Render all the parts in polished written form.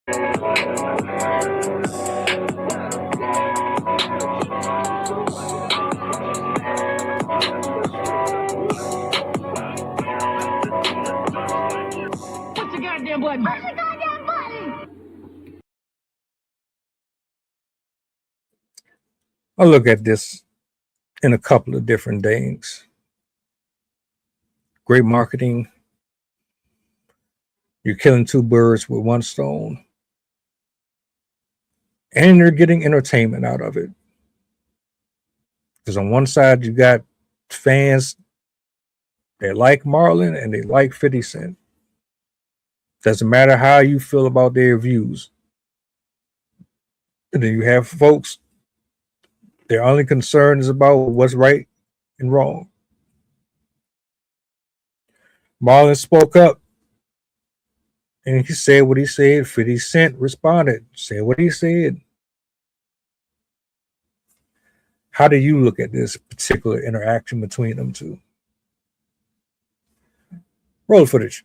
the goddamn button? Push the goddamn button! I look at this in a couple of different things. Great marketing. You're killing two birds with one stone. And you're getting entertainment out of it. Because on one side, you got fans that like Marlon and they like 50 Cent. Doesn't matter how you feel about their views. And then you have folks, their only concern is about what's right and wrong. Marlon spoke up and he said what he said. 50 Cent responded, said what he said. How do you look at this particular interaction between them two? Roll footage.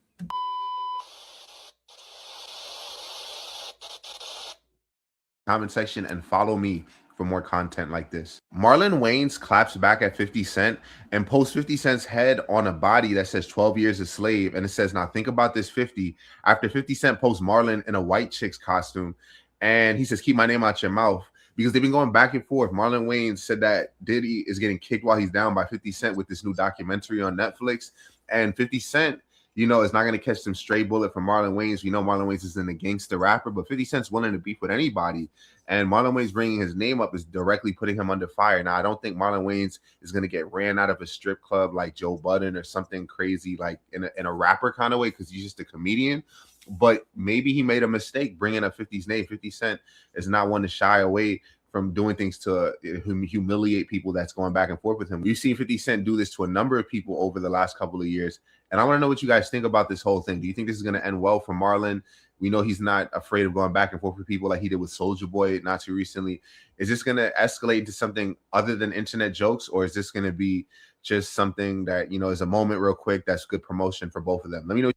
Comment section and follow me for more content like this. Marlon Wayans claps back at 50 Cent and posts 50 Cent's head on a body that says 12 years a slave. And it says, now think about this 50. After 50 Cent posts Marlon in a white chick's costume. And he says, keep my name out your mouth. Because they've been going back and forth. Marlon Wayans said that Diddy is getting kicked while he's down by 50 Cent with this new documentary on Netflix. And 50 Cent, you know, is not going to catch some stray bullet from Marlon Wayans. You know, Marlon Wayans isn't a gangster rapper, but 50 Cent's willing to beef with anybody. And Marlon Wayans bringing his name up is directly putting him under fire. Now, I don't think Marlon Wayans is going to get ran out of a strip club like Joe Budden or something crazy like in a rapper kind of way because he's just a comedian. But maybe he made a mistake bringing up 50's name. 50 Cent is not one to shy away from doing things to humiliate people that's going back and forth with him. We've seen 50 Cent do this to a number of people over the last couple of years. And I want to know what you guys think about this whole thing. Do you think this is going to end well for Marlon? We know he's not afraid of going back and forth with people like he did with Soulja Boy not too recently. Is this going to escalate into something other than internet jokes? Or is this going to be just something that, you know, is a moment real quick that's good promotion for both of them? Let me know.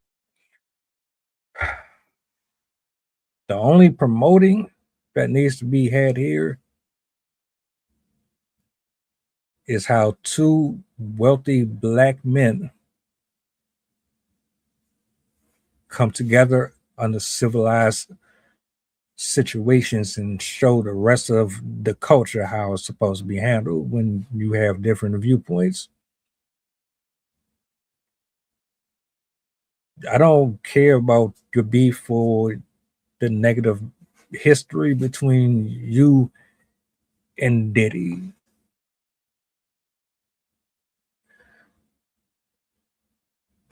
The only promoting that needs to be had here is how two wealthy black men come together under civilized situations and show the rest of the culture how it's supposed to be handled when you have different viewpoints. I don't care about your beef or the negative history between you and Diddy.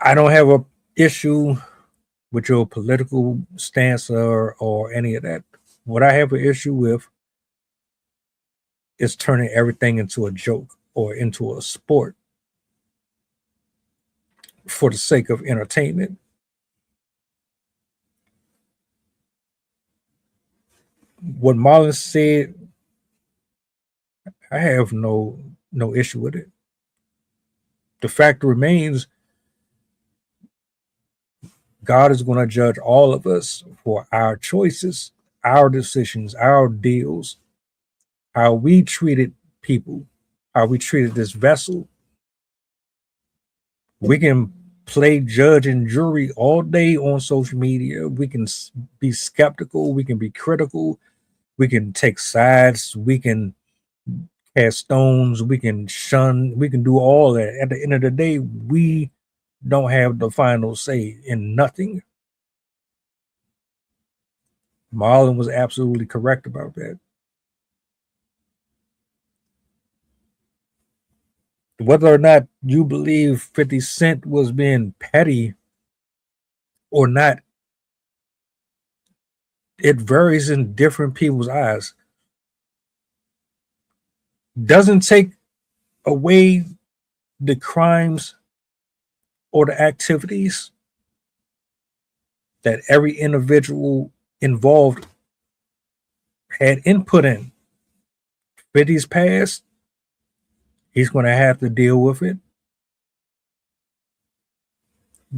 I don't have an issue with your political stance or any of that. What I have an issue with is turning everything into a joke or into a sport for the sake of entertainment. What Marlon said, I have no issue with it. The fact remains, God is going to judge all of us for our choices, our decisions, our deals, how we treated people, how we treated this vessel. We can play judge and jury all day on social media. We can be skeptical. We can be critical. We can take sides. We can cast stones. We can shun. We can do all that. At the end of the day, we don't have the final say in nothing. Marlon was absolutely correct about that. Whether or not you believe 50 Cent was being petty or not, it varies in different people's eyes. Doesn't take away the crimes or the activities that every individual involved had input in. 50's past, he's going to have to deal with it.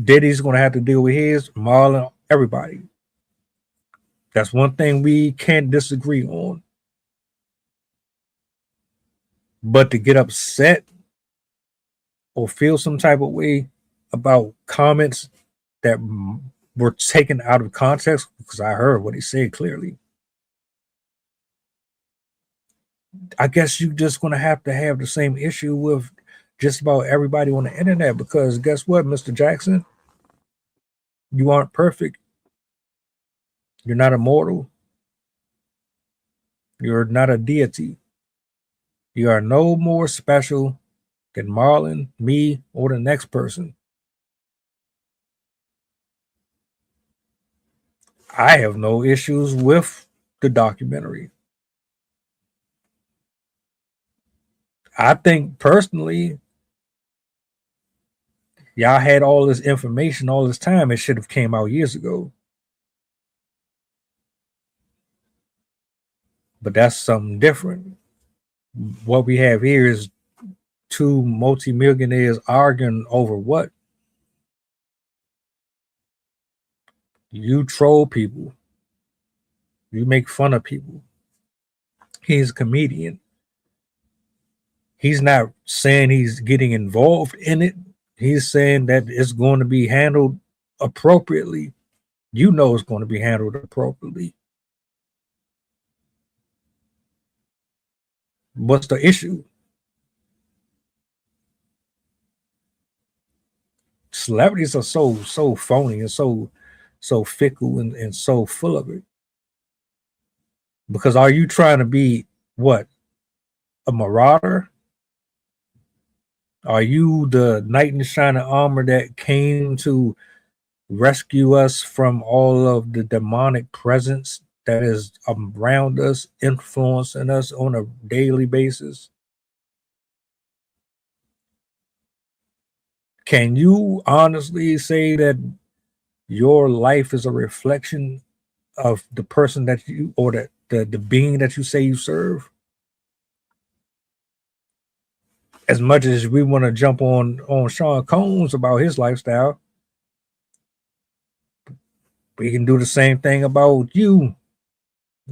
Diddy's going to have to deal with his, Marlon, everybody. That's one thing we can't disagree on. But to get upset or feel some type of way about comments that were taken out of context, because I heard what he said clearly, I guess you're just going to have the same issue with just about everybody on the internet, because guess what, Mr. Jackson? You aren't perfect. You're not immortal. You're not a deity. You are no more special than Marlon, me, or the next person. I have no issues with the documentary. I think personally, y'all had all this information all this time. It should have came out years ago. But that's something different. What we have here is two multimillionaires arguing over what? You troll people. You make fun of people. He's a comedian. He's not saying he's getting involved in it. He's saying that it's going to be handled appropriately. You know it's going to be handled appropriately. What's the issue? Celebrities are so phony and so fickle and so full of it. Because are you trying to be what? A marauder? Are you the knight in shining armor that came to rescue us from all of the demonic presence that is around us, influencing us on a daily basis? Can you honestly say that your life is a reflection of the person that you, or the being that you say you serve? As much as we want to jump on Sean Combs about his lifestyle, we can do the same thing about you,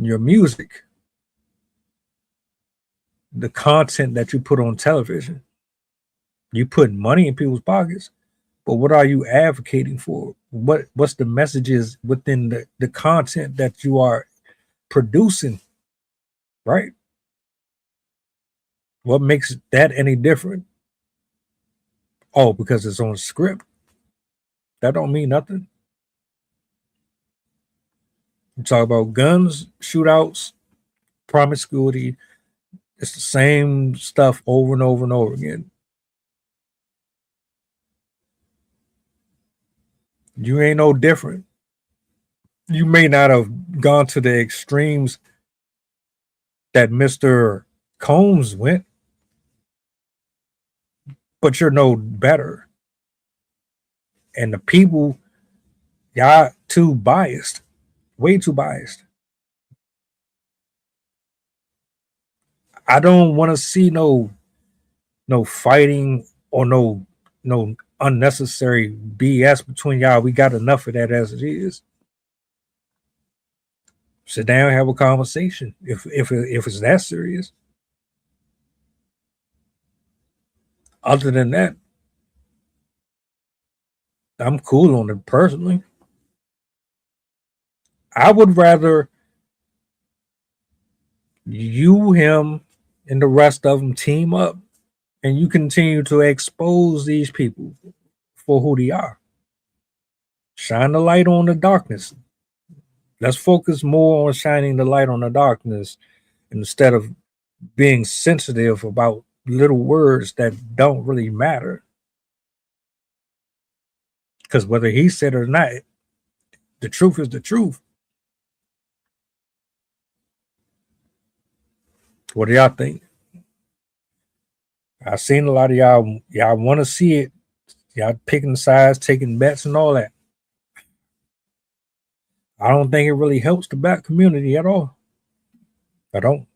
your music, the content that you put on television. You put money in people's pockets, but what are you advocating for? What's the messages within the content that you are producing, right? What makes that any different? Oh, because it's on script. That don't mean nothing. You talk about guns, shootouts, promiscuity. It's the same stuff over and over and over again. You ain't no different. You may not have gone to the extremes that Mr. Combs went, but you're no better. And the people, y'all too biased, way too biased. I don't want to see no fighting or no unnecessary BS between y'all. We got enough of that as it is. Sit down and have a conversation if it's that serious. Other than that, I'm cool on it personally. I would rather you, him, and the rest of them team up and you continue to expose these people for who they are. Shine the light on the darkness. Let's focus more on shining the light on the darkness instead of being sensitive about little words that don't really matter. Because whether he said it or not, the truth is the truth. What do y'all think? I've seen a lot of y'all want to see it. Y'all picking sides, taking bets, and all that. I don't think it really helps the black community at all. I don't.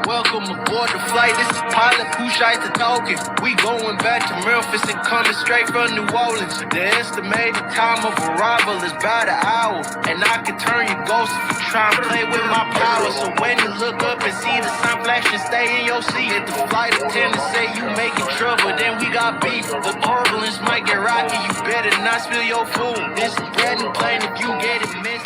Welcome aboard the flight. This is pilot Pusha talking. We going back to Memphis and coming straight from New Orleans. The estimated time of arrival is about an hour, and I can turn your ghost if you try and play with my power. So when you look up and see the sign flashing, stay in your seat. If the flight attendant say you making trouble, then we got beef. The turbulence might get rocky. You better not spill your food. This is bread and plain if you get it messy.